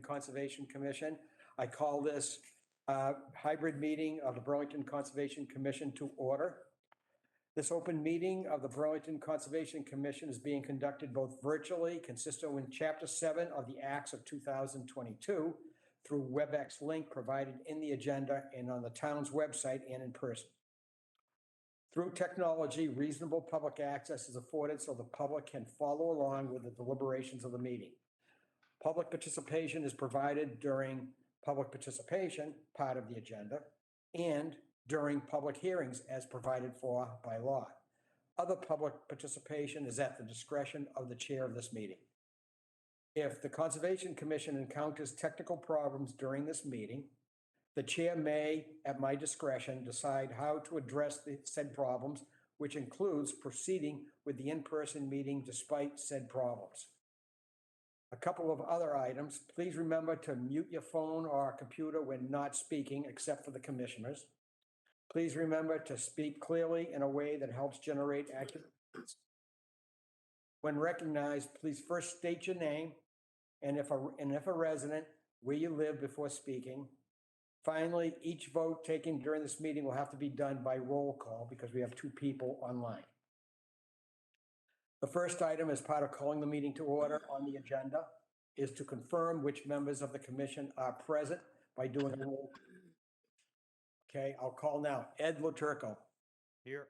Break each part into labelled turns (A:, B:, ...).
A: Conservation Commission. I call this hybrid meeting of the Burlington Conservation Commission to order. This open meeting of the Burlington Conservation Commission is being conducted both virtually, consistent with Chapter 7 of the Acts of 2022, through WebEx link provided in the agenda and on the town's website and in person. Through technology, reasonable public access is afforded so the public can follow along with the deliberations of the meeting. Public participation is provided during public participation, part of the agenda, and during public hearings as provided for by law. Other public participation is at the discretion of the chair of this meeting. If the Conservation Commission encounters technical problems during this meeting, the chair may, at my discretion, decide how to address the said problems, which includes proceeding with the in-person meeting despite said problems. A couple of other items. Please remember to mute your phone or computer when not speaking, except for the commissioners. Please remember to speak clearly in a way that helps generate accurate. When recognized, please first state your name and if a resident, where you live before speaking. Finally, each vote taken during this meeting will have to be done by roll call because we have 2 people online. The first item as part of calling the meeting to order on the agenda is to confirm which members of the commission are present by doing a roll. Okay, I'll call now. Ed Laturco.
B: Here.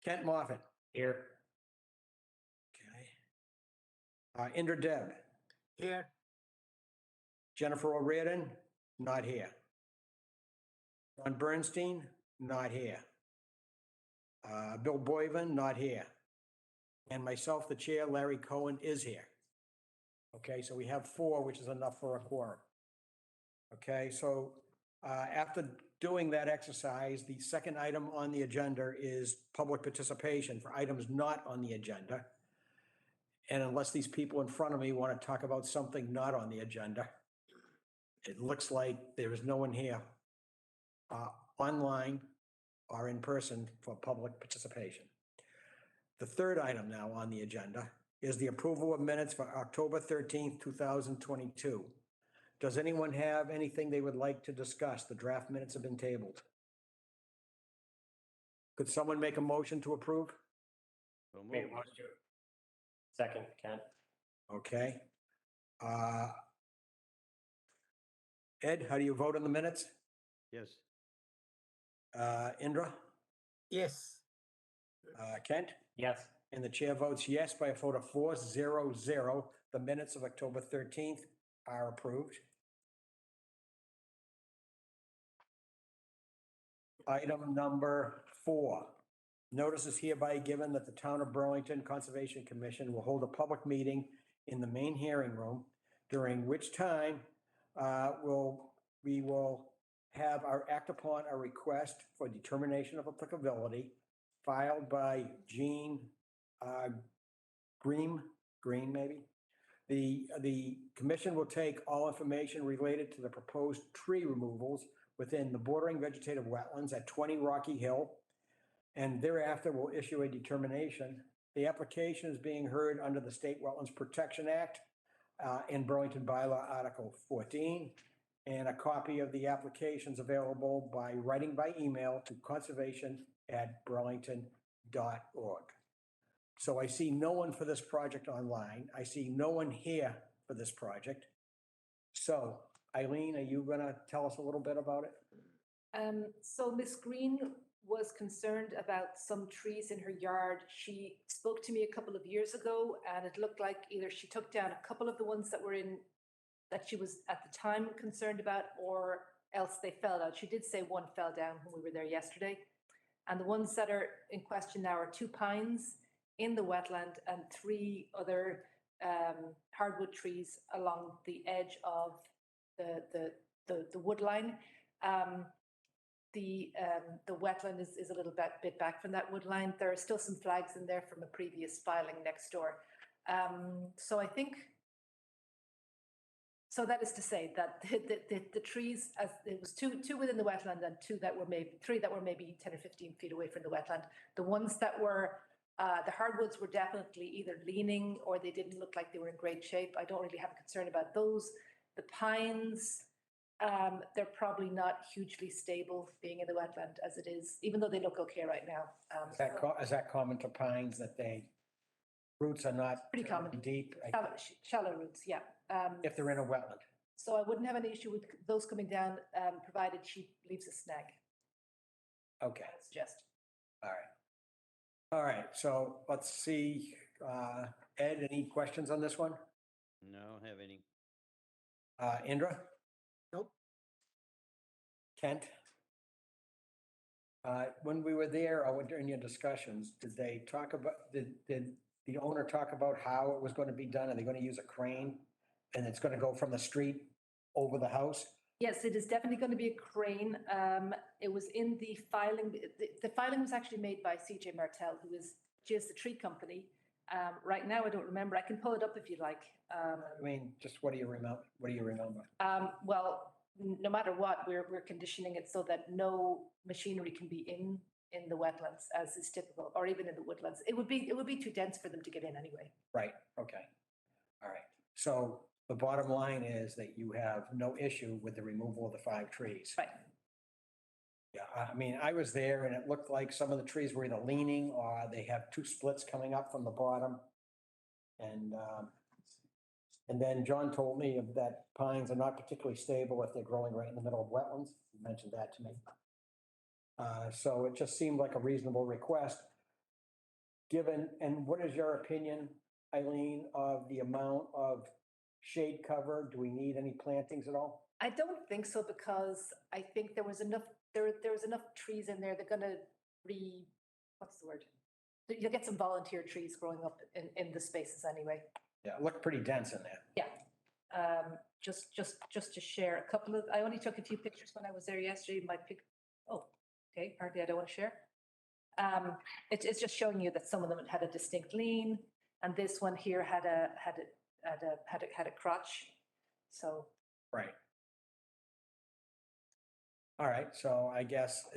A: Kent Moffett.
C: Here.
A: Okay. Indra Deb.
C: Here.
A: Jennifer O'Riordan, not here. John Bernstein, not here. Bill Boyven, not here. And myself, the chair, Larry Cohen, is here. Okay, so we have 4, which is enough for a quorum. Okay, so after doing that exercise, the second item on the agenda is public participation for items not on the agenda. And unless these people in front of me want to talk about something not on the agenda, it looks like there is no one here online or in person for public participation. The third item now on the agenda is the approval of minutes for October 13th, 2022. Does anyone have anything they would like to discuss? The draft minutes have been tabled. Could someone make a motion to approve?
B: So
C: Make a
B: moved.
C: motion to. Second, Kent.
A: Okay. Ed, how do you vote on the minutes?
B: Yes.
A: Indra?
C: Yes.
A: Kent?
C: Yes.
A: And the chair votes yes by a vote of 4-0-0. The minutes of October 13th are approved. Item number 4. Notice is hereby given that the Town of Burlington Conservation Commission will hold a public meeting in the main hearing room, during which time we will have our act upon a request for determination of applicability filed by Jean Green maybe. The commission will take all information related to the proposed tree removals within the bordering vegetative wetlands at 20 Rocky Hill, and thereafter will issue a determination. The application is being heard under the State Wetlands Protection Act in Burlington Bylaw Article 14, and a copy of the application is available by writing by email to conservation@burlington.org. So I see no one for this project online. I see no one here for this project. So Eileen, are you gonna tell us a little bit about it?
D: So Miss Green was concerned about some trees in her yard. She spoke to me a couple of years ago, and it looked like either she took down a couple of the ones that she was at the time concerned about, or else they fell down. She did say one fell down when we were there yesterday. And the ones that are in question now are 2 pines in the wetland and 3 other hardwood trees along the edge of the wood line. The wetland is a little bit back from that wood line. There are still some flags in there from a previous filing next door. So I think, so that is to say that the trees, as it was two within the wetland and 3 that were maybe 10 or 15 feet away from the wetland. The ones that were The hardwoods were definitely either leaning or they didn't look like they were in great shape. I don't really have a concern about those. The pines, they're probably not hugely stable being in the wetland as it is, even though they look okay right now.
A: Is that common to pines that they, roots are not
D: Pretty common.
A: deep
D: Shallow roots, yeah.
A: if they're in a wetland?
D: So I wouldn't have any issue with those coming down, provided she leaves a snag,
A: Okay,
D: I suggest.
A: all right. All right, so let's see, Ed, any questions on this one?
B: No, I don't have any.
A: Indra?
C: Nope.
A: Kent? When we were there, or during your discussions, did they talk about, did the owner talk about how it was going to be done? Are they going to use a crane? And it's going to go from the street over the house?
D: Yes, it is definitely going to be a crane. It was in the filing, the filing was actually made by CJ Martel, she is the tree company. Right now, I don't remember. I can pull it up if you like.
A: I mean, just what do you remember? What do you remember?
D: Well, no matter what, we're conditioning it so that no machinery can be in the wetlands, as is typical, or even in the woodlands. It would be too dense for them to get in anyway.
A: Right, okay. All right. So the bottom line is that you have no issue with the removal of the 5 trees.
D: Right.
A: Yeah, I mean, I was there and it looked like some of the trees were either leaning or they have 2 splits coming up from the bottom. And then John told me that pines are not particularly stable if they're growing right in the middle of wetlands. He mentioned that to me. So it just seemed like a reasonable request. Given, and what is your opinion, Eileen, of the amount of shade cover? Do we need any plantings at all?
D: I don't think so, because I think there was enough trees in there. They're gonna what's the word? You'll get some volunteer trees growing up in the spaces anyway.
A: Yeah, it looked pretty dense in there.
D: Yeah. Just to share a couple of, I only took a few pictures when I was there yesterday. Oh, okay, apparently I don't want to share. It's just showing you that some of them had a distinct lean, and this one here had a crotch. So.
A: Right. All right, so I guess,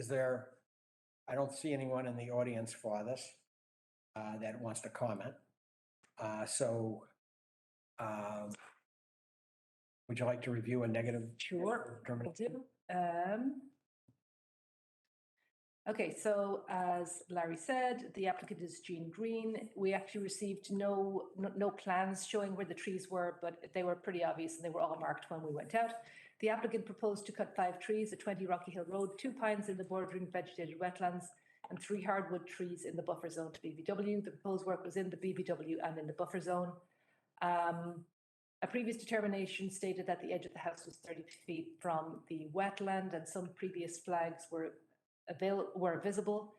A: I don't see anyone in the audience for this that wants to comment. Would you like to review a negative?
D: Sure.
A: determination?
D: Okay, so as Larry said, the applicant is Jean Green. We actually received no plans showing where the trees were, but they were pretty obvious and they were all marked when we went out. The applicant proposed to cut 5 trees at 20 Rocky Hill Road, 2 pines in the bordering vegetated wetlands, and 3 hardwood trees in the buffer zone to BBW. The proposed work was in the BBW and in the buffer zone. A previous determination stated that the edge of the house was 30 feet from the wetland, and some previous flags were visible.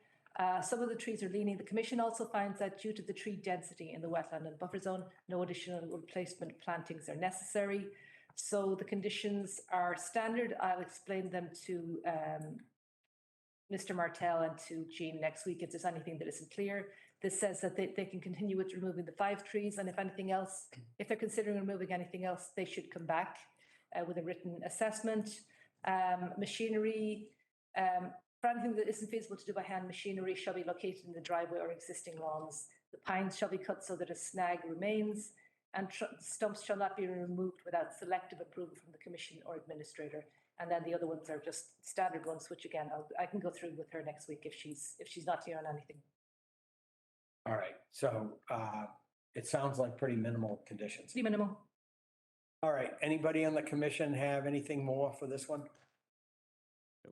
D: Some of the trees are leaning. The commission also finds that due to the tree density in the wetland and buffer zone, no additional replacement plantings are necessary. So the conditions are standard. I'll explain them to Mr. Martel and to Jean next week if there's anything that isn't clear. This says that they can continue with removing the 5 trees, and if anything else, if they're considering removing anything else, they should come back with a written assessment. Machinery, for anything that isn't feasible to do by hand, machinery shall be located in the driveway or existing lawns. The pines shall be cut so that a snag remains, and stumps shall not be removed without selective approval from the commission or administrator. And then the other ones are just standard ones, which again, I can go through with her next week if she's not clear on anything.
A: All right, so it sounds like pretty minimal conditions.
D: Pretty minimal.
A: All right, anybody on the commission have anything more for this one?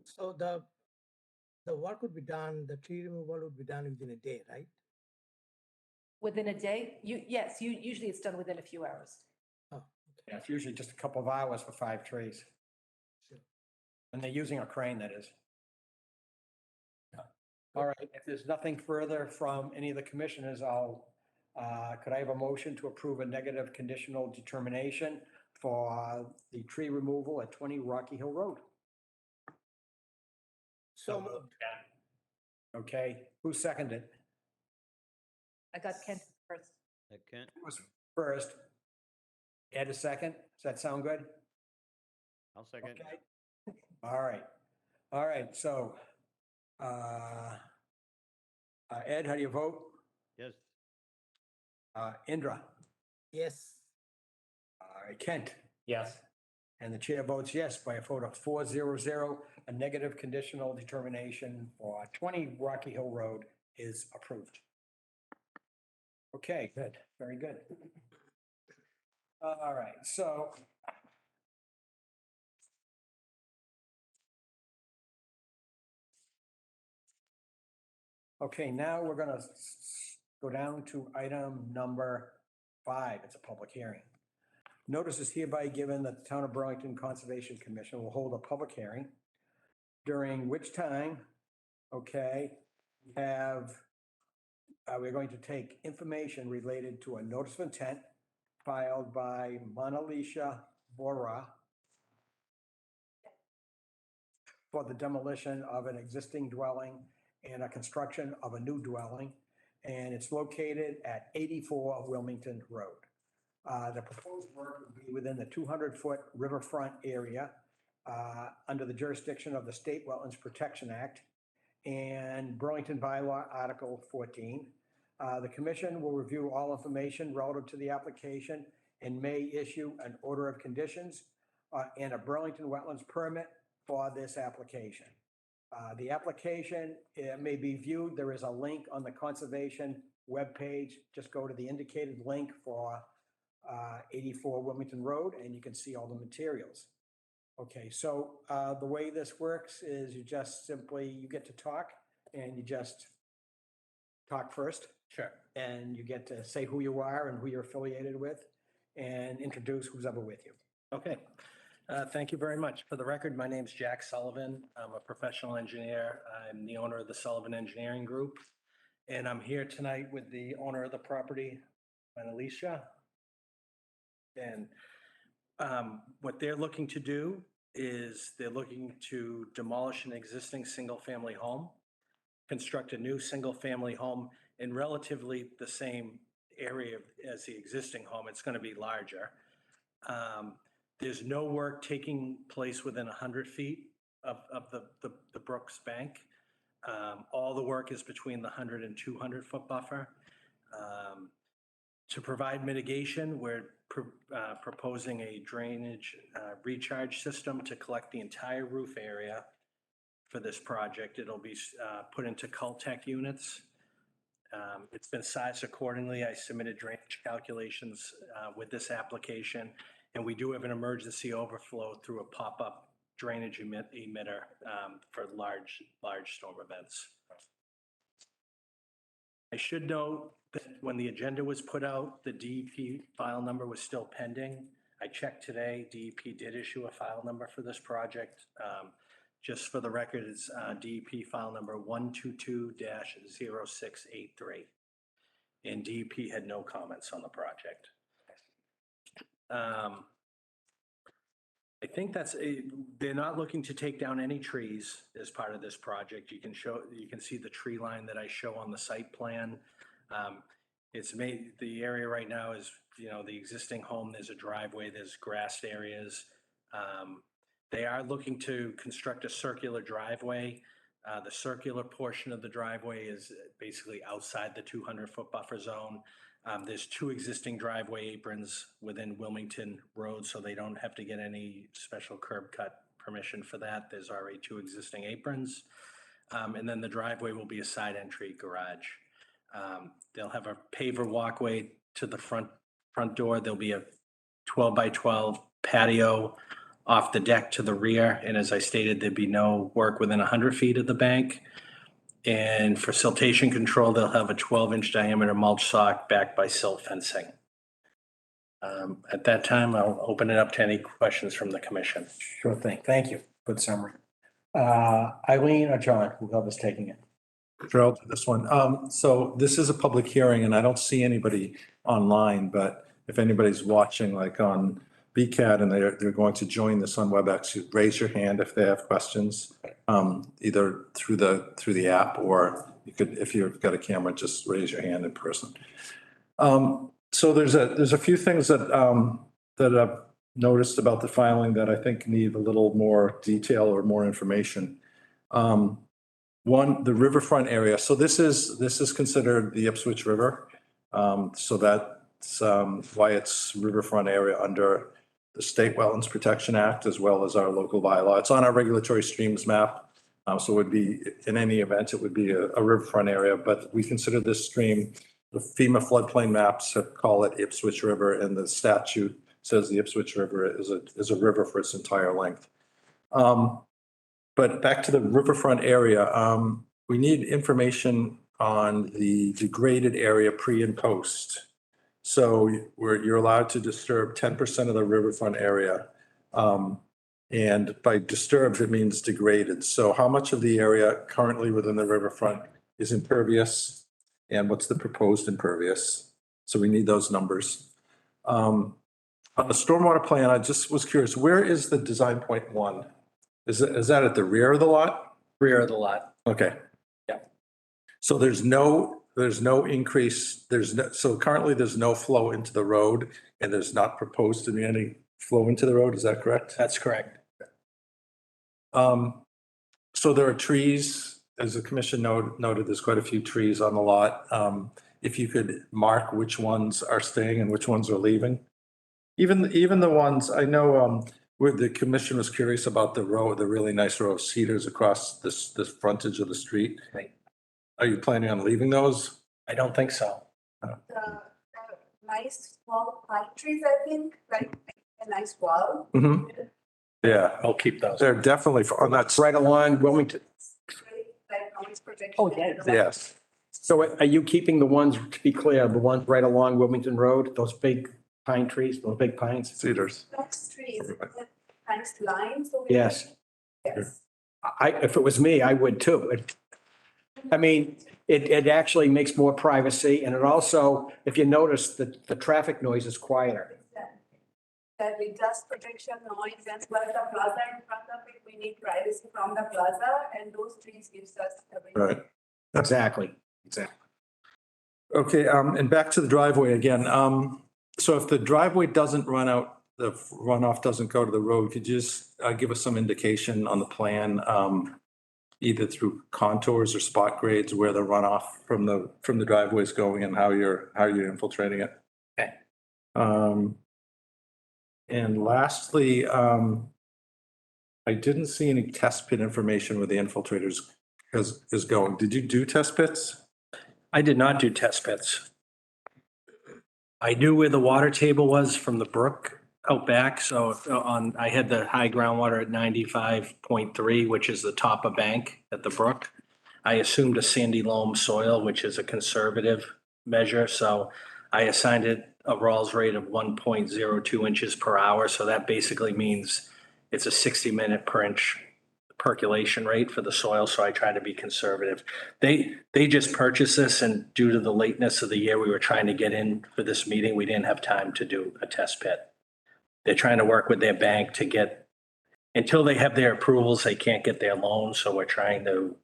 C: So the work would be done, the tree removal would be done within a day, right?
D: Within a day? Yes, usually it's done within a few hours.
C: Oh,
A: Yeah, it's usually just a couple of hours for 5 trees.
C: Sure.
A: And they're using a crane, that is. All right, if there's nothing further from any of the commissioners, could I have a motion to approve a negative conditional determination for the tree removal at 20 Rocky Hill Road?
C: So moved.
A: Okay, who seconded?
D: I got Kent first.
B: Kent?
A: Who was first? Ed a second? Does that sound good?
B: I'll second.
A: Okay. All right, so, Ed, how do you vote?
B: Yes.
A: Indra,
C: Yes.
A: Kent,
E: Yes.
A: and the chair votes yes by a vote of 400. A negative conditional determination for 20 Rocky Hill Road is approved. Okay, good, very good. All right, so okay, now we're gonna go down to item number 5. It's a public hearing. Notice is hereby given that the Town of Burlington Conservation Commission will hold a public hearing, during which time, okay, we're going to take information related to a notice of intent filed by Mona Lisa Bora for the demolition of an existing dwelling and a construction of a new dwelling, and it's located at 84 Wilmington Road. The proposed work would be within the 200-foot riverfront area under the jurisdiction of the State Wetlands Protection Act and Burlington Bylaw Article 14. The commission will review all information relative to the application and may issue an order of conditions and a Burlington Wetlands permit for this application. The application may be viewed. There is a link on the conservation webpage. Just go to the indicated link for 84 Wilmington Road, and you can see all the materials. Okay, so the way this works is you just simply, you get to talk and you just talk first.
E: Sure.
A: And you get to say who you are and who you're affiliated with and introduce who's ever with you.
E: Okay. Thank you very much. For the record, my name's Jack Sullivan. I'm a professional engineer. I'm the owner of the Sullivan Engineering Group. And I'm here tonight with the owner of the property, Alicia. And what they're looking to do is they're looking to demolish an existing single-family home, construct a new single-family home in relatively the same area as the existing home. It's going to be larger. There's no work taking place within 100 feet of the Brooks Bank. All the work is between the 100 and 200 foot buffer. To provide mitigation, we're proposing a drainage recharge system to collect the entire roof area for this project. It'll be put into Cultec units. It's been sized accordingly. I submitted drainage calculations with this application, and we do have an emergency overflow through a pop-up drainage emitter for large storm events. I should note that when the agenda was put out, the DEP file number was still pending. I checked today, DEP did issue a file number for this project. Just for the record, it's DEP file number 122-0683. And DEP had no comments on the project. I think they're not looking to take down any trees as part of this project. You can see the tree line that I show on the site plan. The area right now is, the existing home, there's a driveway, there's grassed areas. They are looking to construct a circular driveway. The circular portion of the driveway is basically outside the 200-foot buffer zone. There's 2 existing driveway aprons within Wilmington Road, so they don't have to get any special curb cut permission for that. There's already 2 existing aprons. And then the driveway will be a side entry garage. They'll have a paver walkway to the front door. There'll be a 12 by 12 patio off the deck to the rear. And as I stated, there'd be no work within 100 feet of the bank. And for siltation control, they'll have a 12-inch diameter mulch sock backed by silt fencing. At that time, I'll open it up to any questions from the commission.
A: Sure thing. Thank you. Good summary. Eileen or John, whoever's taking it.
F: Sure, I'll do this one. So this is a public hearing and I don't see anybody online, but if anybody's watching like on BCAT and they're going to join this on WebEx, you raise your hand if they have questions, either through the app, or you could, if you've got a camera, just raise your hand in person. So there's a few things that I've noticed about the filing that I think need a little more detail or more information. One, the riverfront area. So this is considered the Ipswich River. So that's why it's riverfront area under the State Wetlands Protection Act as well as our local bylaw. It's on our regulatory streams map. So it would be, in any event, it would be a riverfront area, but we consider this stream, the FEMA floodplain maps call it Ipswich River, and the statute says the Ipswich River is a river for its entire length. But back to the riverfront area, we need information on the degraded area pre and post. So you're allowed to disturb 10% of the riverfront area. And by disturbed, it means degraded. So how much of the area currently within the riverfront is impervious? And what's the proposed impervious? So we need those numbers. On the stormwater plan, I just was curious, where is the design point one? Is that at the rear of the lot?
E: Rear of the lot.
F: Okay.
E: Yeah.
F: So there's no increase, so currently there's no flow into the road and there's not proposed to be any flow into the road, is that correct?
E: That's correct.
F: So there are trees, as the commission noted, there's quite a few trees on the lot. If you could mark which ones are staying and which ones are leaving. Even the ones, I know, where the commission was curious about the really nice row of cedars across this frontage of the street.
E: Right.
F: Are you planning on leaving those?
E: I don't think so.
G: The nice small pine trees, I think, like a nice wall.
F: Mm-hmm. Yeah,
E: I'll keep those.
F: they're definitely on that.
A: Right along Wilmington.
G: Like noise protection.
D: Oh, yeah.
F: Yes.
A: So are you keeping the ones, to be clear, the ones right along Wilmington Road, those big pine trees, those big pines?
F: Cedars.
G: Nice trees, with nice lines. over
A: Yes.
G: there. Yes.
A: If it was me, I would too. I mean, it actually makes more privacy, and it also, if you notice, the traffic noise is quieter.
G: That with dust protection, noise, and plus the plaza in front of it, we need privacy from the plaza, and those trees gives us.
F: Right.
A: Exactly.
F: Okay, and back to the driveway again. So if the driveway doesn't run out, the runoff doesn't go to the road, could you just give us some indication on the plan, either through contours or spot grades where the runoff from the driveway is going and how you're infiltrating it?
E: Okay.
F: And lastly, I didn't see any test pit information where the infiltrators is going. Did you do test pits?
E: I did not do test pits. I knew where the water table was from the brook out back, so I had the high groundwater at 95.3, which is the top of bank at the brook. I assumed a sandy loam soil, which is a conservative measure, so I assigned it a Rawls rate of 1.02 inches per hour, so that basically means it's a 60-minute per inch percolation rate for the soil, so I try to be conservative. They just purchased this, and due to the lateness of the year, we were trying to get in for this meeting. We didn't have time to do a test pit. They're trying to work with their bank to get, until they have their approvals, they can't get their loan, so we're trying to,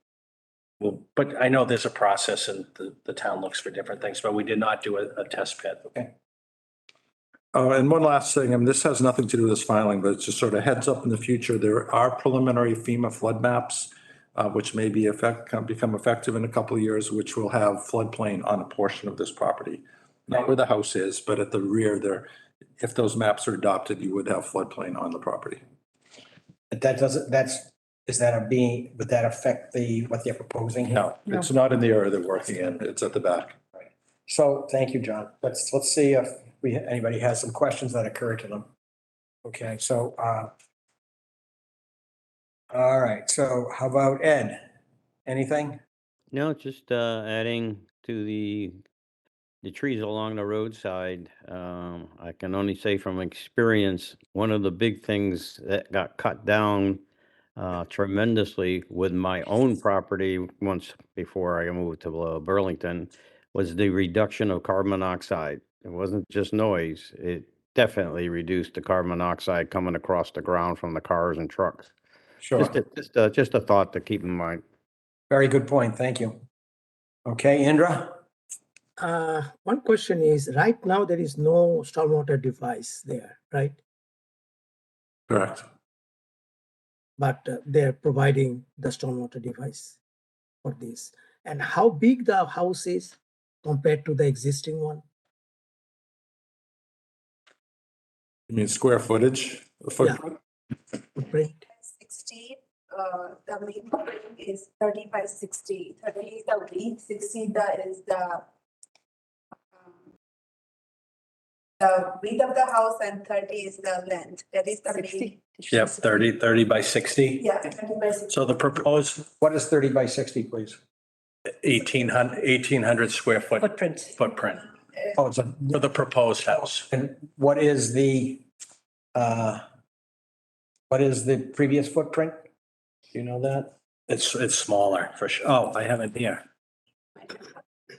E: but I know there's a process and the town looks for different things, but we did not do a test pit. Okay.
F: And one last thing, and this has nothing to do with this filing, but it's just sort of heads up in the future. There are preliminary FEMA flood maps, which may become effective in a couple of years, which will have floodplain on a portion of this property. Not where the house is, but at the rear there. If those maps are adopted, you would have floodplain on the property.
A: But that doesn't, would that affect what they're proposing here?
F: No, it's not in the area they're working in. It's at the back.
A: So, thank you, John. Let's see if anybody has some questions that occur to them. Okay, so, all right, so how about Ed? Anything?
B: No, just adding to the trees along the roadside. I can only say from experience, one of the big things that got cut down tremendously with my own property once before I moved to Burlington was the reduction of carbon monoxide. It wasn't just noise. It definitely reduced the carbon monoxide coming across the ground from the cars and trucks.
A: Sure.
B: Just a thought to keep in mind.
A: Very good point. Thank you. Okay, Indra?
C: One question is, right now there is no stormwater device there, right?
F: Correct.
C: But they're providing the stormwater device. for this. And how big the house is compared to the existing one?
F: You mean square footage, footprint?
C: Footprint?
G: 60, the main building is 30 by 60. 30 is the width, 60 is the width of the house, and 30 is the length. That is the main.
D: 60.
E: Yep, 30 by 60.
G: Yeah, 30 by 60.
E: So the proposed
A: What is 30 by 60, please?
E: 1,800 square foot footprint
A: Oh, it's a,
E: for the proposed house.
A: and what is the previous footprint? Do you know that?
E: It's smaller for sure. Oh, I have it here.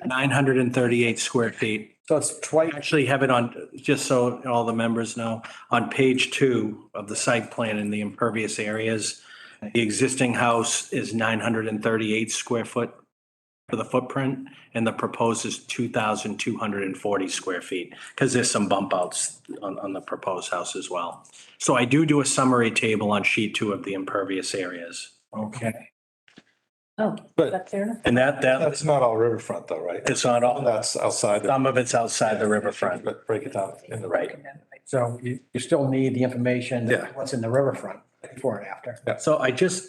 E: 938 square feet.
A: So it's twice,
E: I actually have it on, just so all the members know, on page 2 of the site plan in the impervious areas. The existing house is 938 square foot for the footprint, and the proposed is 2,240 square feet, because there's some bump outs on the proposed house as well. So I do a summary table on sheet 2 of the impervious areas.
A: okay.
D: Oh,
F: But-
D: that's fair enough.
E: And that,
F: That's not all riverfront though, right?
E: it's not all,
F: That's outside.
E: some of it's outside the riverfront.
F: But break it down in the
E: Right.
A: So you still need the information,
F: Yeah.
A: what's in the riverfront before and after.
E: So I just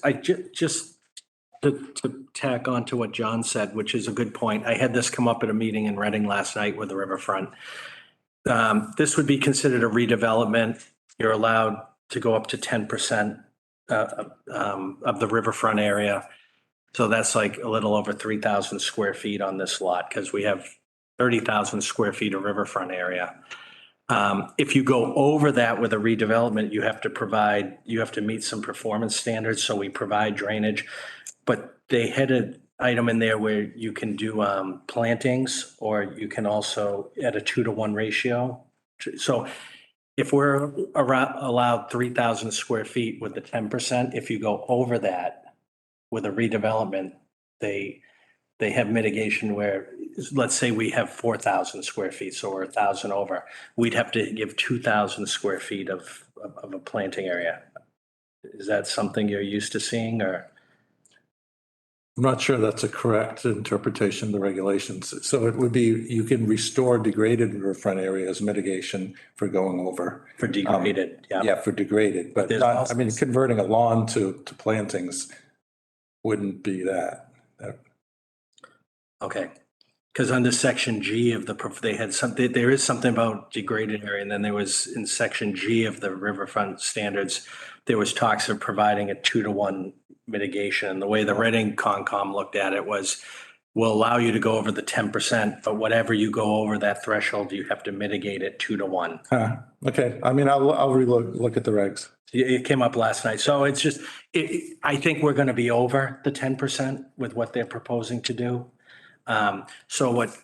E: to tack on to what John said, which is a good point. I had this come up at a meeting in Reading last night with the riverfront. This would be considered a redevelopment. You're allowed to go up to 10% of the riverfront area. So that's like a little over 3,000 square feet on this lot, because we have 30,000 square feet of riverfront area. If you go over that with a redevelopment, you have to meet some performance standards, so we provide drainage. But they had an item in there where you can do plantings, or you can also at a 2-to-1 ratio. So if we're allowed 3,000 square feet with the 10%, if you go over that with a redevelopment, they have mitigation where, let's say we have 4,000 square feet, so we're 1,000 over. We'd have to give 2,000 square feet of a planting area. Is that something you're used to seeing, or?
F: I'm not sure that's a correct interpretation of the regulations. So it would be, you can restore degraded riverfront area as mitigation for going over.
E: For degraded, yeah.
F: Yeah, for degraded, but
E: There's
F: not,
E: also-
F: I mean, converting a lawn to plantings wouldn't be that.
E: Okay. Because under section G of they had something, there is something about degraded area, and then there was in section G of the riverfront standards, there was talks of providing a 2-to-1 mitigation. The way the Reading Concom looked at it was, we'll allow you to go over the 10%, but whatever you go over that threshold, you have to mitigate it 2-to-1.
F: Okay, I mean, I'll look at the regs.
E: It came up last night. So it's just, I think we're going to be over the 10% with what they're proposing to do. So what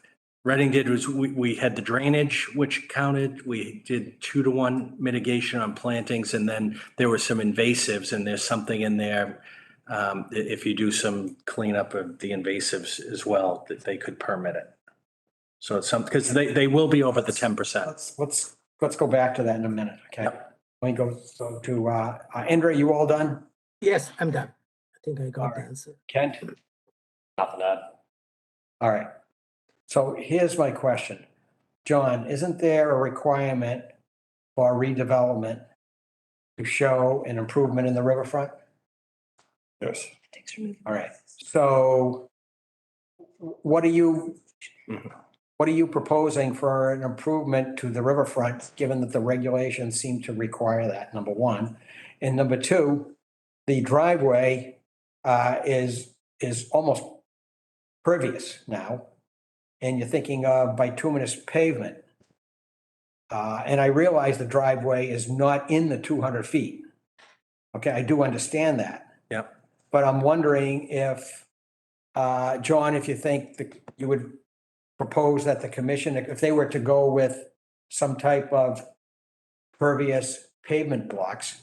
E: Reading did was we had the drainage, which counted. We did 2-to-1 mitigation on plantings, and then there were some invasives, and there's something in there. If you do some cleanup of the invasives as well, that they could permit it. So it's something, because they will be over the 10%.
A: Let's go back to that in a minute, okay? Let me go to, Indra, you all done?
C: Yes, I'm done. I think I got the
A: Alright.
C: answer.
A: Kent?
E: Nothing to add.
A: All right. So here's my question. John, isn't there a requirement for redevelopment to show an improvement in the riverfront?
F: Yes.
A: All right. So what are you proposing for an improvement to the riverfront, given that the regulations seem to require that, number one? And number two, the driveway is almost pervious now, and you're thinking of bituminous pavement. And I realize the driveway is not in the 200 feet. Okay, I do understand that.
E: Yep.
A: But I'm wondering if, John, if you think that you would propose that the commission, if they were to go with some type of pervious pavement blocks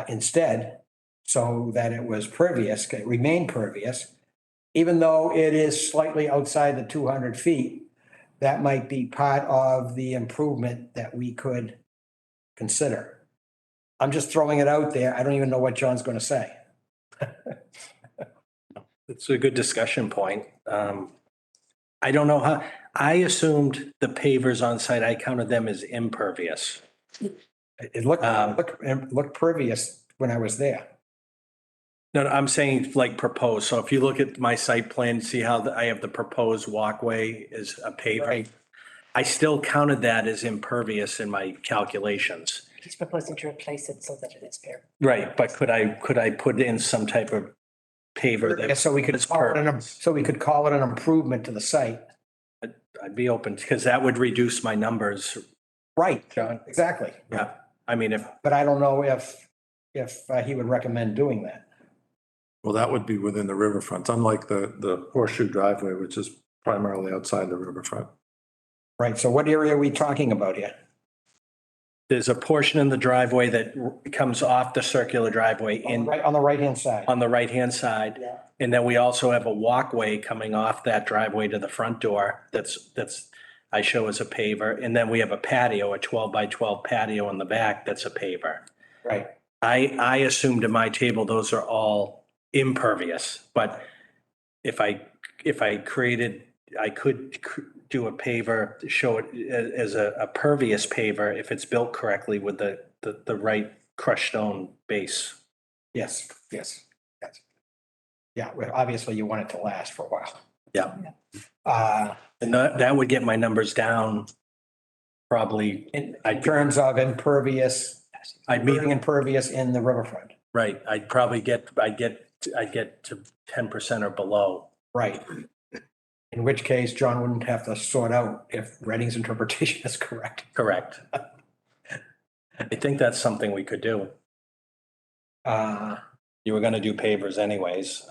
A: instead, so that it was pervious, it remained pervious, even though it is slightly outside the 200 feet, that might be part of the improvement that we could consider. I'm just throwing it out there. I don't even know what John's going to say.
E: It's a good discussion point. I don't know how, I assumed the pavers on site, I counted them as impervious.
A: It looked pervious when I was there.
E: No, I'm saying like proposed. So if you look at my site plan, see how I have the proposed walkway is a paver.
A: Right.
E: I still counted that as impervious in my calculations.
H: He's proposing to replace it so that it is fair.
E: Right, but could I put in some type of paver
A: Yeah,
E: that?
A: so we could
E: is
A: call it
E: pervious?
A: so we could call it an improvement to the site.
E: I'd be open, because that would reduce my numbers.
A: Right, John, exactly.
E: Yeah, I mean, if,
A: But I don't know if he would recommend doing that.
F: Well, that would be within the riverfront, unlike the horseshoe driveway, which is primarily outside the riverfront.
A: Right, so what area are we talking about here?
E: there's a portion in the driveway that comes off the circular driveway in,
A: Right, on the right-hand side.
E: on the right-hand side.
A: Yeah.
E: And then we also have a walkway coming off that driveway to the front door that's, I show as a paver. And then we have a patio, a 12 by 12 patio in the back that's a paver.
A: Right,
E: I assumed in my table, those are all impervious, but if I created, I could do a paver, show it as a pervious paver if it's built correctly with the right crushed stone base.
A: yes. Yeah, well, obviously you want it to last for a while.
E: Yeah.
A: Uh,
E: And that would get my numbers down probably,
A: in terms of impervious,
E: I'd meet,
A: being impervious in the riverfront.
E: right, I'd get to 10% or below.
A: Right. In which case, John wouldn't have to sort out if Redding's interpretation is correct.
E: Correct. I think that's something we could do. You were gonna do pavers anyways,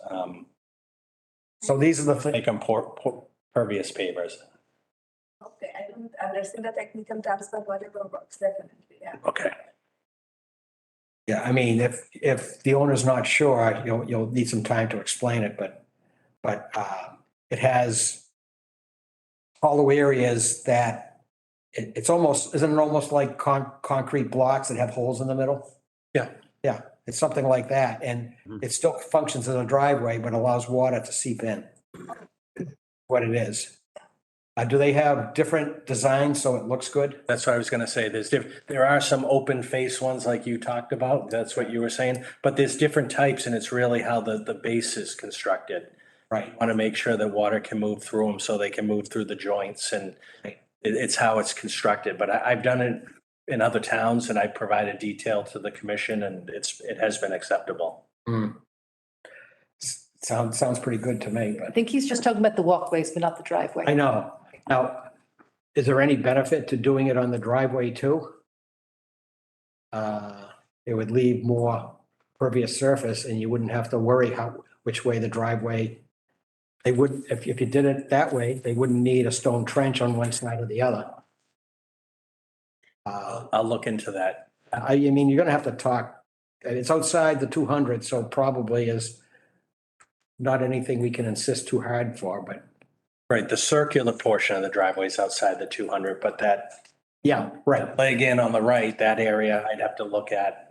A: So these are the things,
E: make them pervious pavers.
G: Okay, I don't understand the technical terms, but whatever works, definitely, yeah.
E: Okay.
A: yeah, I mean, if the owner's not sure, you'll need some time to explain it, but it has hollow areas that it's almost, isn't it almost like concrete blocks that have holes in the middle?
E: Yeah.
A: Yeah, it's something like that, and it still functions as a driveway, but allows water to seep in. What it is. Do they have different designs so it looks good?
E: That's what I was gonna say. There are some open face ones like you talked about. That's what you were saying. But there's different types and it's really how the base is constructed.
A: Right.
E: Want to make sure that water can move through them so they can move through the joints and it's how it's constructed. But I've done it in other towns and I provided detail to the commission and it has been acceptable.
A: Sounds pretty good to me,
H: I
A: but
H: think he's just talking about the walkways, but not the driveway.
A: I know. Now, is there any benefit to doing it on the driveway too? It would leave more pervious surface and you wouldn't have to worry which way the driveway. They wouldn't, if you did it that way, they wouldn't need a stone trench on one side or the other.
E: I'll look into that.
A: I mean, you're gonna have to talk, it's outside the 200, so probably is not anything we can insist too hard for, but
E: Right, the circular portion of the driveway is outside the 200, but that
A: yeah, right.
E: again, on the right, that area I'd have to look at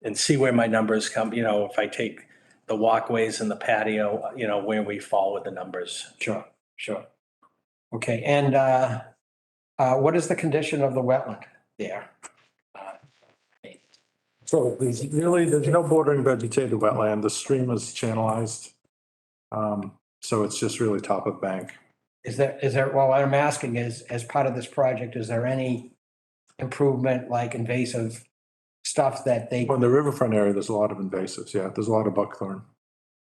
E: and see where my numbers come, if I take the walkways and the patio, where we fall with the numbers.
A: Sure. Okay, and what is the condition of the wetland there?
F: So there's no bordering vegetated wetland. The stream is channelized. So it's just really top of bank.
A: Is there, well, what I'm asking is, as part of this project, is there any improvement like invasive stuff that they,
F: On the riverfront area, there's a lot of invasives. Yeah, there's a lot of buckthorn.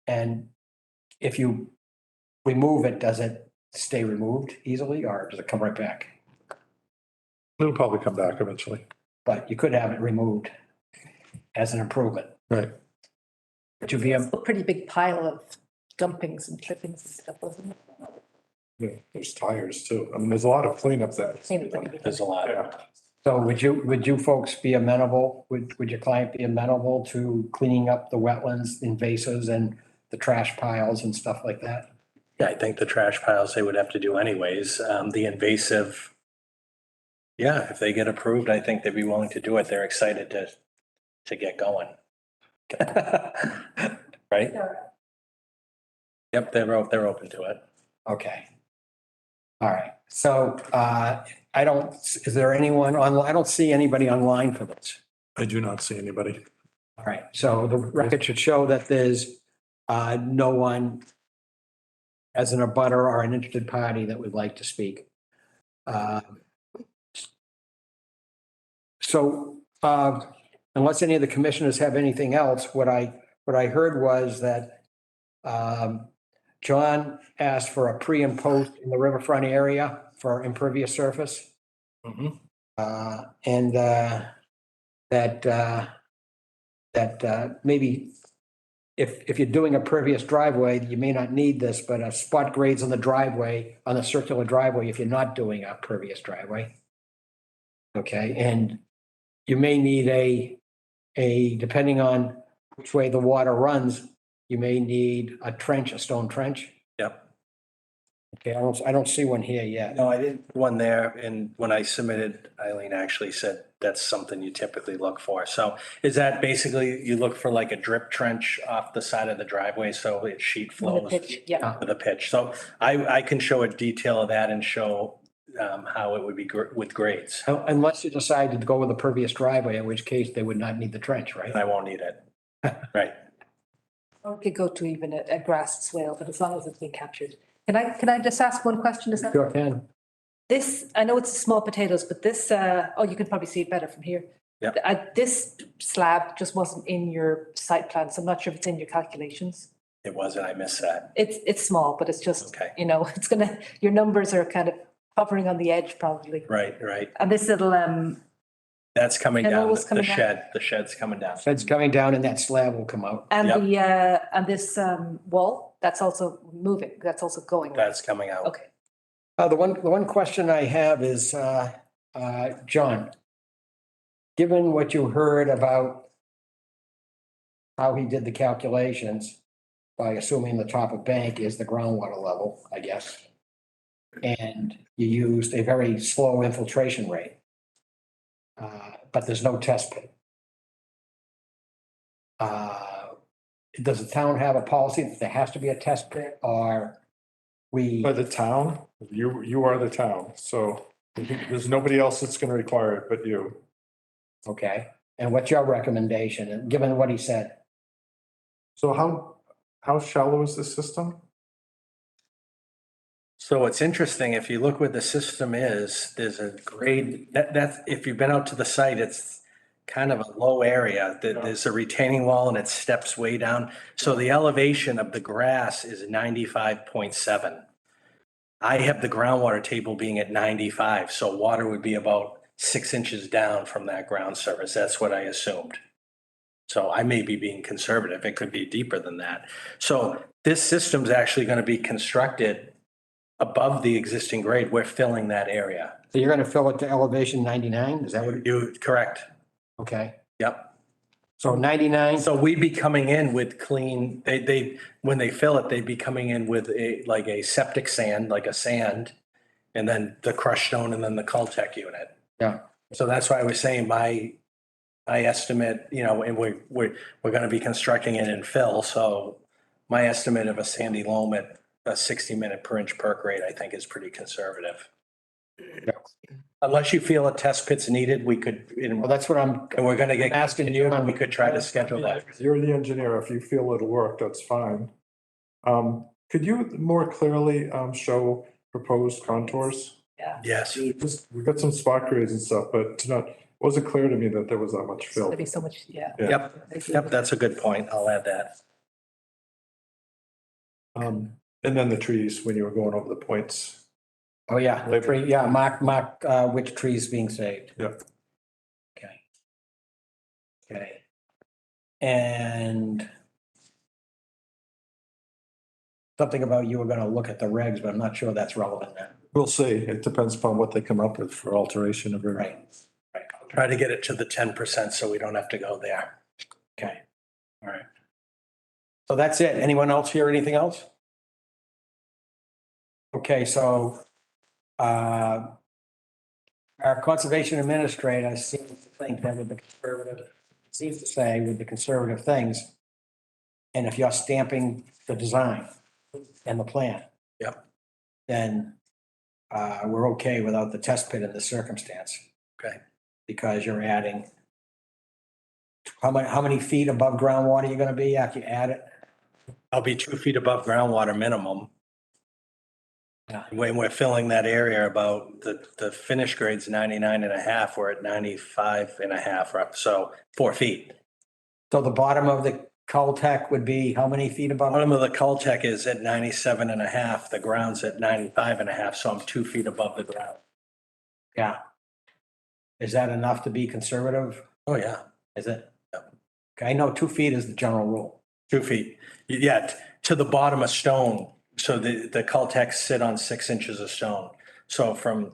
A: and if you remove it, does it stay removed easily or does it come right back?
F: It'll probably come back eventually.
A: But you could have it removed as an improvement.
F: Right.
A: Would you be,
H: It's a pretty big pile of dumpings and clippings and stuff, wasn't it?
F: Yeah, there's tires too. I mean, there's a lot of cleanup there.
E: There's a lot.
F: Yeah.
A: so would you folks be amenable, would your client be amenable to cleaning up the wetlands, invasives and the trash piles and stuff like that?
E: Yeah, I think the trash piles they would have to do anyways. The invasive, yeah, if they get approved, I think they'd be willing to do it. They're excited to get going. Right? Yep, they're open to it.
A: Okay. All right, so is there anyone online? I don't see anybody online for this.
F: I do not see anybody.
A: All right, so the record should show that there's no one as an abutter or an interested party that would like to speak. So unless any of the commissioners have anything else, what I heard was that John asked for a pre and post in the riverfront area for impervious surface.
F: Mhm.
A: And maybe if you're doing a pervious driveway, you may not need this, but spot grades on the driveway, on the circular driveway, if you're not doing a pervious driveway. Okay, and you may need depending on which way the water runs, you may need a trench, a stone trench.
E: Yep.
A: Okay, I don't see one here yet.
E: No, I didn't, one there, and when I submitted, Eileen actually said that's something you typically look for. So is that basically, you look for like a drip trench off the side of the driveway, so it sheet
H: On the
E: flows
H: pitch, yeah.
E: with a pitch? So I can show a detail of that and show how it would be with grades.
A: Unless you decide to go with a pervious driveway, in which case they would not need the trench, right?
E: And I won't need it. Right.
D: Or we could go to even a grass swale, but as long as it's being captured. Can I just ask one question? Is that
A: Sure can.
D: this, I know it's small potatoes, but this, oh, you can probably see it better from here.
E: Yep.
D: This slab just wasn't in your site plan, so I'm not sure if it's in your calculations.
E: It wasn't, I missed that.
D: It's small, but it's just,
E: Okay.
D: it's gonna, your numbers are kind of hovering on the edge probably.
E: Right.
D: And this little,
E: That's coming
D: And what
E: down,
D: was coming
E: the
D: down?
E: shed, the shed's coming down.
A: Fed's coming down and that slab will come out.
D: and
E: Yep.
D: and this wall, that's also moving, that's also going. right?
E: That's coming out.
D: Okay.
A: The one question I have is, John, given what you heard about how he did the calculations, by assuming the top of bank is the groundwater level, I guess, and you used a very slow infiltration rate, but there's no test pit. Does the town have a policy that there has to be a test pit, or we?
F: By the town, you are the town, so there's nobody else that's gonna require it but you.
A: Okay, and what's your recommendation, and given what he said?
F: So how shallow is the system?
E: So what's interesting, if you look where the system is, there's a grade, that's, if you've been out to the site, it's kind of a low area. There's a retaining wall and it steps way down. So the elevation of the grass is 95.7. I have the groundwater table being at 95, so water would be about 6 inches down from that ground surface. That's what I assumed. So I may be being conservative. It could be deeper than that. So this system's actually going to be constructed above the existing grade. We're filling that area.
A: So you're gonna fill it to elevation 99, is that what?
E: Correct.
A: Okay,
E: Yep.
A: so 99,
E: So we'd be coming in with clean, when they fill it, they'd be coming in with like a septic sand, like a sand, and then the crushed stone and then the Cultec unit.
A: Yeah.
E: So that's why I was saying my estimate, and we're going to be constructing it in fill. So my estimate of a sandy loam at a 60-minute per inch perk rate, I think is pretty conservative. Unless you feel a test pit's needed, we could,
A: well, that's what I'm
E: and we're going to get
A: asking you.
E: we could try to schedule that.
F: You're the engineer. If you feel it'll work, that's fine. Could you more clearly show proposed contours?
E: Yes.
F: We've got some spot grades and stuff, but it wasn't clear to me that there was that much fill.
D: There'd be so much, yeah.
E: Yep, that's a good point. I'll add that.
F: And then the trees, when you were going over the points.
A: Oh, yeah, the tree, yeah, mark, which tree's being saved.
F: Yeah.
A: Okay. Okay. And something about you were gonna look at the regs, but I'm not sure that's relevant now.
F: We'll see. It depends upon what they come up with for alteration of river.
A: Right.
E: Try to get it to the 10% so we don't have to go there.
A: Okay.
E: All right.
A: So that's it. Anyone else hear anything else? Okay, so our conservation administrator seems to think that with the conservative, seems to say with the conservative things, and if you're stamping the design, and the plan.
E: Yep.
A: Then we're okay without the test pit in this circumstance.
E: Okay.
A: Because you're adding, how many feet above groundwater you're gonna be after you add it?
E: I'll be 2 feet above groundwater minimum.
A: Yeah.
E: When we're filling that area about the finish grade's 99.5, we're at 95.5, right? So 4 feet.
A: So the bottom of the Caltech would be how many feet above?
E: Bottom of the Caltech is at 97.5, the ground's at 95.5, so I'm 2 feet above the ground.
A: Yeah. Is that enough to be conservative?
E: Oh, yeah,
A: Is it? Okay, I know 2 feet is the general rule.
E: 2 feet. Yeah, to the bottom of stone. So the Caltechs sit on 6 inches of stone. So from,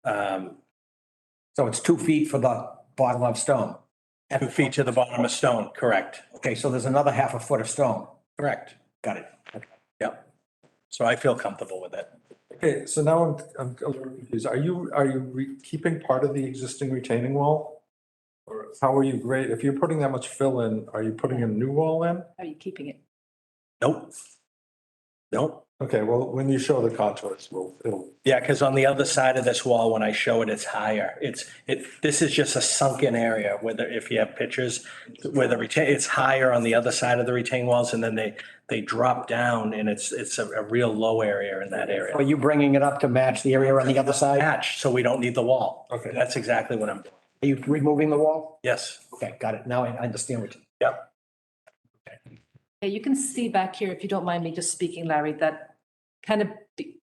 A: So it's 2 feet for the bottom of stone.
E: 2 feet to the bottom of stone, correct,
A: Okay, so there's another half a foot of stone.
E: correct.
A: Got it.
E: Yep. So I feel comfortable with it.
F: Okay, so now I'm a little confused. Are you keeping part of the existing retaining wall? Or how are you grade, if you're putting that much fill in, are you putting a new wall in?
H: Are you keeping it?
E: Nope. Nope.
F: Okay, well, when you show the contours, it'll,
E: Yeah, because on the other side of this wall, when I show it, it's higher. This is just a sunken area where if you have pictures, where it's higher on the other side of the retaining walls, and then they drop down, and it's a real low area in that area.
A: Are you bringing it up to match the area on the other side?
E: Patch, so we don't need the wall.
F: Okay.
E: That's exactly what I'm doing.
A: Are you removing the wall?
E: Yes.
A: Okay, got it. Now I understand what you.
E: Yep.
H: Yeah, you can see back here, if you don't mind me just speaking, Larry, that kind of,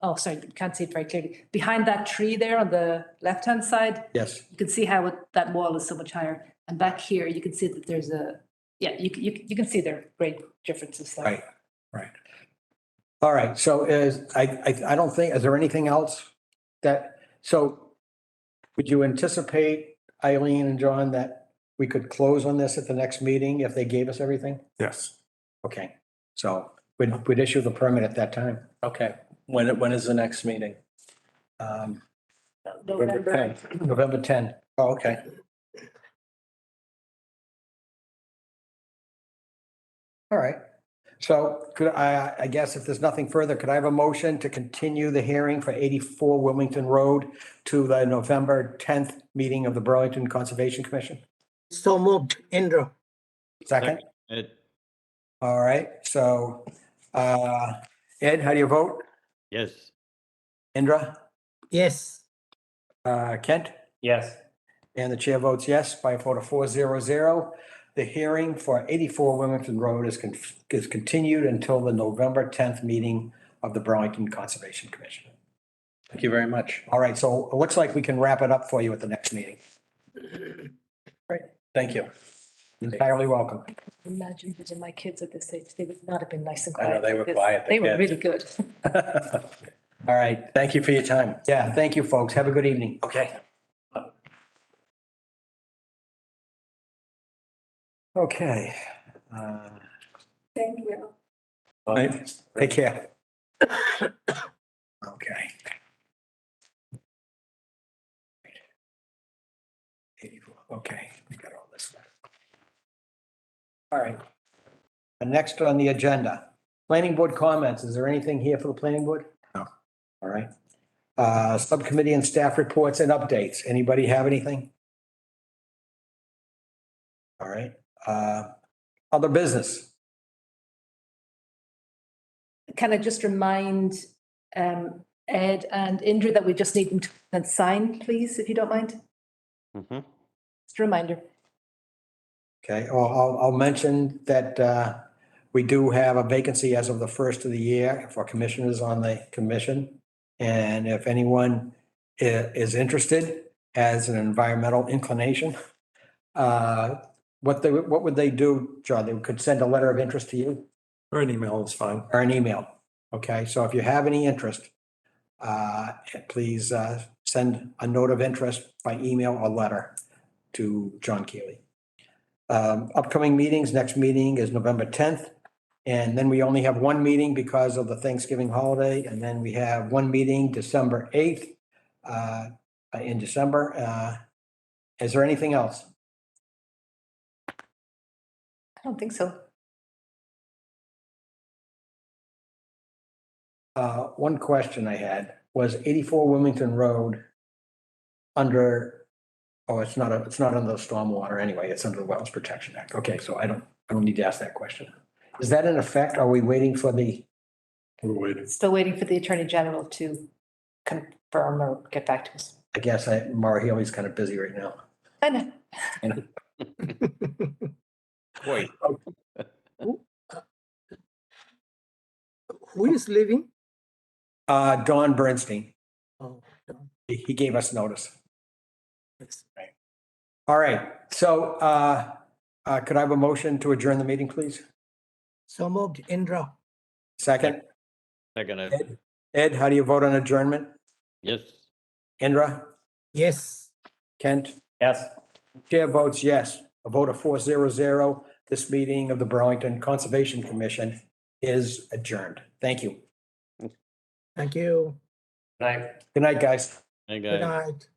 H: oh, sorry, you can't see it very clearly. Behind that tree there on the left-hand side,
A: Yes.
H: you can see how that wall is so much higher. And back here, you can see that there's yeah, you can see there are great differences there.
A: Right, right. All right, so I don't think, is there anything else so would you anticipate, Eileen and John, that we could close on this at the next meeting if they gave us everything?
F: yes.
A: Okay, so we'd issue the permit at that time.
E: Okay. When is the next meeting?
A: November 10. November 10.
E: Oh, okay.
A: All right. So could I guess if there's nothing further, could I have a motion to continue the hearing for 84 Wilmington Road to the November 10th meeting of the Burlington Conservation Commission?
C: So moved, Indra.
A: Second?
B: Ed?
A: All right, so Ed, how do you vote?
B: Yes.
A: Indra?
C: Yes.
A: Kent?
E: Yes.
A: And the chair votes yes by a vote of 400. The hearing for 84 Wilmington Road is continued until the November 10th meeting of the Burlington Conservation Commission.
E: Thank you very much.
A: All right, so it looks like we can wrap it up for you at the next meeting.
E: Thank you.
A: Entirely welcome.
H: Imagine visiting my kids at this age, they would not have been nice and
E: I know,
H: quiet.
E: they
H: like
E: were
H: this.
E: quiet, the
H: They were
E: kids.
H: really good.
A: All right,
E: Thank you for your time.
A: yeah, thank you, folks. Have a good evening.
E: Okay.
A: Okay.
G: Thank you.
A: Take care. Okay. 84, okay, we got all this. All right. Next on the agenda, planning board comments. Is there anything here for the planning board?
F: No.
A: All right. Subcommittee and staff reports and updates. Anybody have anything? All right. Other business.
H: Can I just remind Ed and Indra that we just need them to sign, please, if you don't mind?
B: Mhm.
H: Just a reminder.
A: Okay, I'll mention that we do have a vacancy as of the first of the year for commissioners on the commission. And if anyone is interested, has an environmental inclination, what would they do, John? They could send a letter of interest to you
F: Or an email is fine.
A: or an email. Okay, so if you have any interest, please send a note of interest by email or letter to John Keely. Upcoming meetings, next meeting is November 10th. And then we only have one meeting because of the Thanksgiving holiday. And then we have one meeting December 8th in December. Is there anything else?
H: I don't think so.
A: One question I had was 84 Wilmington Road under, oh, it's not under the stormwater anyway, it's under the Wetlands Protection Act. Okay, so I don't need to ask that question. Is that in effect? Are we waiting for the,
F: We're waiting.
H: Still waiting for the Attorney General to confirm or get back to us.
A: I guess Mara Healy's kind of busy right now.
H: I know.
B: Wait.
C: Who is leaving?
A: Don Bernstein,
C: Oh, Don.
A: he gave us notice.
C: Yes.
A: All right, so could I have a motion to adjourn the meeting, please?
C: So moved, Indra.
A: Second?
B: Second,
A: Ed, how do you vote on adjournment?
B: yes.
A: Indra?
C: Yes.
A: Kent?
B: Yes.
A: Chair votes yes. A vote of 400. This meeting of the Burlington Conservation Commission is adjourned. Thank you.
C: Thank you.
A: Good night, guys.
B: Hey,
C: Good
B: guys.
C: night.